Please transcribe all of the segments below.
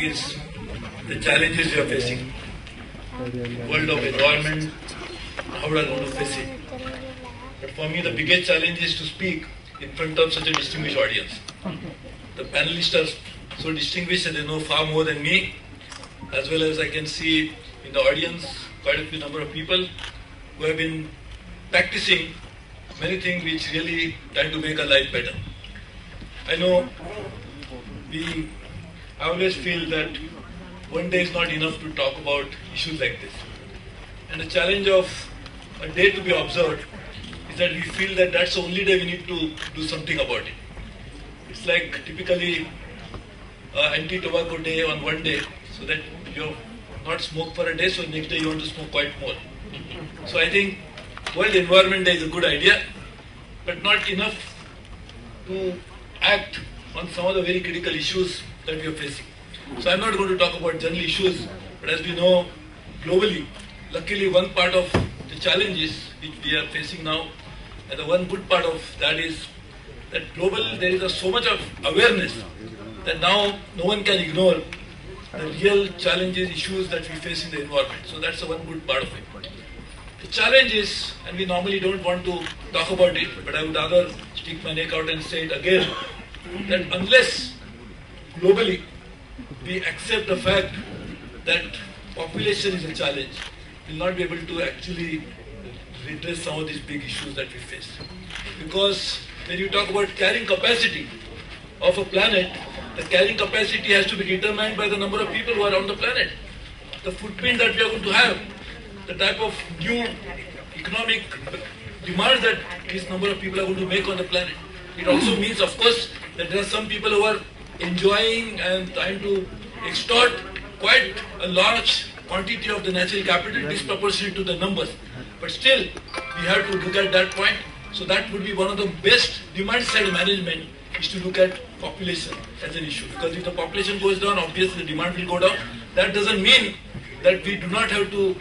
is the challenges we are facing. World of environment, how we are going to face it. But for me, the biggest challenge is to speak in front of such a distinguished audience. The panelists are so distinguished and they know far more than me, as well as I can see in the audience quite a few number of people who have been practicing many things which really try to make our life better. I know I always feel that one day is not enough to talk about issues like this. And the challenge of a day to be observed is that we feel that that's the only day we need to do something about it. It's like typically anti-tobacco day on one day, so that you not smoke for a day, so next day you want to smoke quite more. So I think World Environment Day is a good idea, but not enough to act on some of the very critical issues that we are facing. So I'm not going to talk about general issues, but as we know, globally, luckily one part of the challenges which we are facing now, and the one good part of that is that globally there is so much of awareness that now no one can ignore the real challenges, issues that we face in the environment. So that's the one good part of it. The challenge is, and we normally don't want to talk about it, but I would rather stick my neck out and say it again, that unless globally we accept the fact that population is a challenge, we will not be able to actually redress some of these big issues that we face. Because when you talk about carrying capacity of a planet, the carrying capacity has to be determined by the number of people who are on the planet. The footprint that we are going to have, the type of new economic demands that this number of people are going to make on the planet. It also means, of course, that there are some people who are enjoying and trying to extort quite a large quantity of the natural capital disproportionate to the numbers. But still, we have to look at that point. So that would be one of the best demand side management is to look at population as an issue. Because if the population goes down, obviously the demand will go down. That doesn't mean that we do not have to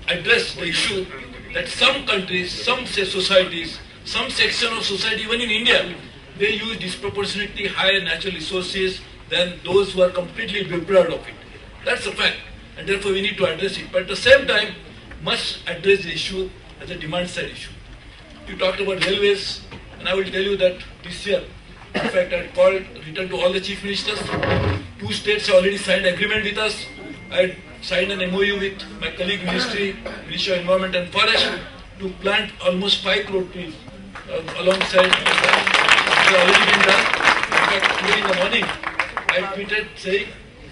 address the issue that some countries, some societies, some section of society, even in India, they use disproportionately higher natural resources than those who are completely deprived of it. That's a fact, and therefore we need to address it. But at the same time, must address the issue as a demand side issue. You talked about railways, and I will tell you that this year, in fact, I had written to all the chief ministers. 2 states have already signed agreement with us. I had signed an MOU with my colleague Ministry of Environment and Forest to plant almost 5 crore trees alongside. It has already been done. In fact, today in the morning, I tweeted saying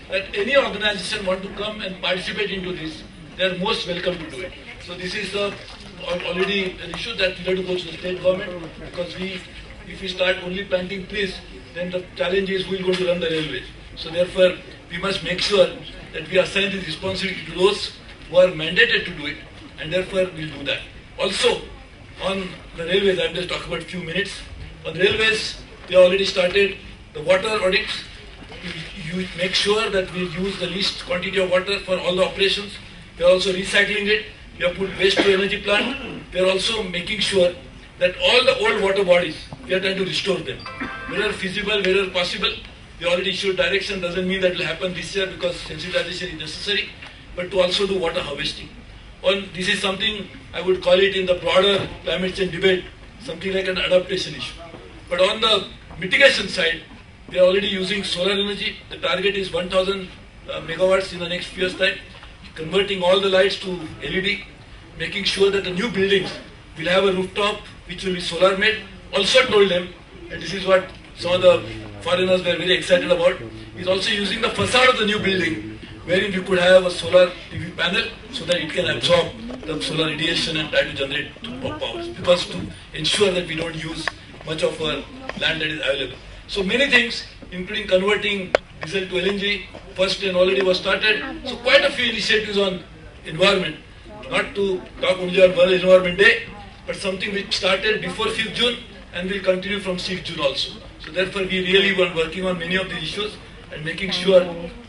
that any organization want to come and participate into this, they are most welcome to do it. So this is already an issue that we have to go to the state government, because if we start only planting trees, then the challenge is who is going to run the railways. So therefore, we must make sure that we assign the responsibility to those who are mandated to do it, and therefore we will do that. Also, on the railways, I am just talking about a few minutes. On railways, we already started the water audits. You make sure that we use the least quantity of water for all the operations. We are also recycling it. We have put waste to energy plant. We are also making sure that all the old water bodies, we are trying to restore them. Wherever feasible, wherever possible. We already issued direction. Doesn't mean that will happen this year because sensitization is necessary, but to also do water harvesting. This is something I would call it in the broader climate change debate, something like an adaptation issue. But on the mitigation side, we are already using solar energy. The target is 1000 megawatts in the next few years' time. Converting all the lights to LED, making sure that the new buildings will have a rooftop which will be solar made. Also told them, and this is what some of the foreigners were very excited about, is also using the facade of the new building wherein you could have a solar PV panel so that it can absorb the solar radiation and try to generate power. Because to ensure that we don't use much of our land that is available. So many things, including converting diesel to LNG, first and already was started. So quite a few initiatives on environment. Not to talk only on World Environment Day, but something which started before 5th June and will continue from 6th June also. So therefore we really were working on many of these issues and making sure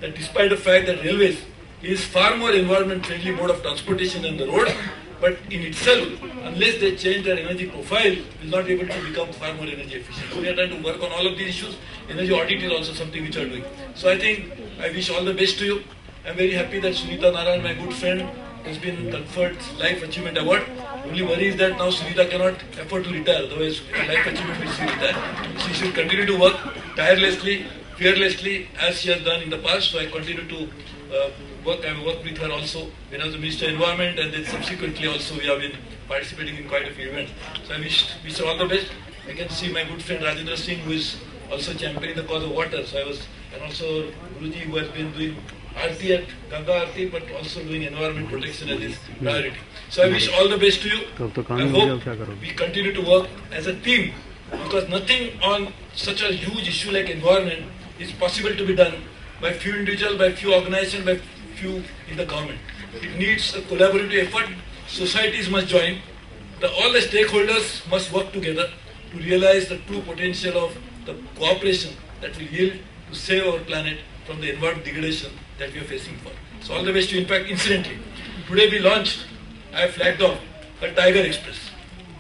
that despite the fact that railways is far more environment friendly mode of transportation than the road, but in itself, unless they change their energy profile, will not be able to become far more energy efficient. So we are trying to work on all of these issues. Energy audit is also something which we are doing. So I think I wish all the best to you. I am very happy that Sunita Narayan, my good friend, has been conferred Life Achievement Award. Only worry is that now Sunita cannot afford to retire, otherwise Life Achievement will see retire. She should continue to work tirelessly, fearlessly, as she has done in the past. So I continue to work. I have worked with her also when I was the Minister of Environment, and then subsequently also we have been participating in quite a few events. So I wish her all the best. I can see my good friend Rajendra Singh, who is also championing the cause of water. So and also Guruji, who has been doing Aarti at Ganga Aarti, but also doing environment protection as his priority. So I wish all the best to you. I hope we continue to work as a team, because nothing on such a huge issue like environment is possible to be done by few individuals, by few organizations, by few in the government. It needs a collaborative effort. Societies must join. All the stakeholders must work together to realize the true potential of the cooperation that will yield to save our planet from the environment degradation that we are facing for. So all the best to you. In fact, incidentally, today we launched, I have flagged off a Tiger Express.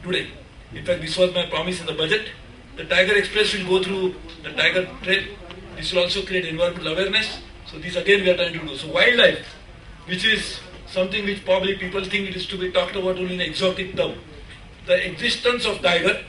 Today. In fact, this was my promise in the budget. The Tiger Express will go through the Tiger Trail. This will also create environmental awareness. So this again we are trying to do. So wildlife, which is something which probably people think it is to be talked about only in exotic term. The existence of tiger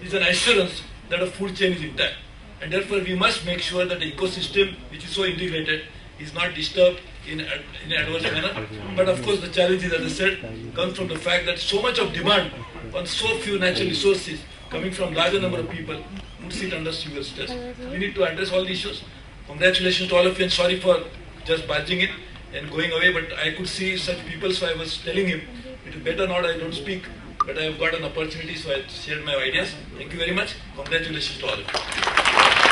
is an assurance that a food chain is intact. And therefore we must make sure that the ecosystem, which is so integrated, is not disturbed in an adverse manner. But of course the challenge is, as I said, comes from the fact that so much of demand on so few natural resources coming from larger number of people would sit under severe stress. We need to address all the issues. Congratulations to all of you, and sorry for just barging in and going away, but I could see such people, so I was telling him, it is better not I don't speak, but I have got an opportunity, so I shared my ideas. Thank you very much. Congratulations to all of you.